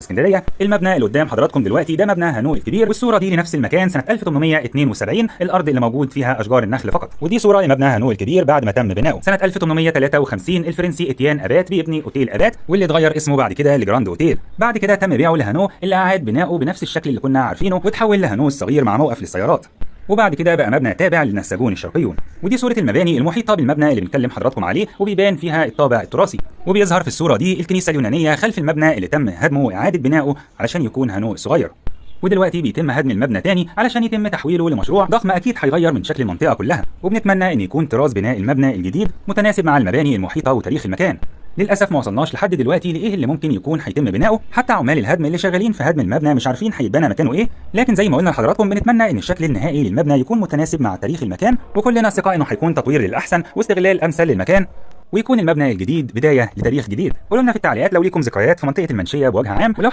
اسكندريه. المبنى اللي قدام حضراتكم دلوقتي ده مبنى هانو الكبير، والصوره دي لنفس المكان سنه 1872، الارض اللي موجود فيها اشجار النخل فقط. ودي صوره لمبنى هانو الكبير بعد ما تم بناؤه سنه 1853. الفرنسي اتيان ابات بيبني اوتيل ابات، واللي اتغير اسمه بعد كده لجراند اوتيل. بعد كده تم بيعه لهانو اللي قعد بناؤه بنفس الشكل اللي كنا عارفينه، وتحول لهانو الصغير مع موقف للسيارات. وبعد كده بقى مبنى تابع للنساجون الشرقيون. ودي صورة المباني المحيطة بالمبنى اللي بنتكلم حضراتكم عليه، وبيبان فيها الطابع التراثي. وبيظهر في الصورة دي الكنيسة اليونانية خلف المبنى اللي تم هدمه وإعادة بناؤه علشان يكون هانو الصغير. ودلوقتي بيتم هدم المبنى تاني علشان يتم تحويله لمشروع ضخم اكيد هيغير من شكل المنطقة كلها، وبنتمنى ان يكون طراز بناء المبنى الجديد متناسب مع المباني المحيطة وتاريخ المكان. للاسف ما وصلناش لحد دلوقتي لايه اللي ممكن يكون هيتم بناؤه، حتى عمال الهدم اللي شغالين في هدم المبنى مش عارفين هيتبنى مكانه ايه. لكن زي ما قلنا لحضراتكم بنتمنى ان الشكل النهائي للمبنى يكون متناسب مع تاريخ المكان، وكلنا ثقة انه هيكون تطوير للاحسن واستغلال امثل للمكان، ويكون المبنى الجديد بداية لتاريخ جديد. قولوا لنا في التعليقات لو ليكم ذكريات في منطقة المنشية بوجه عام، ولو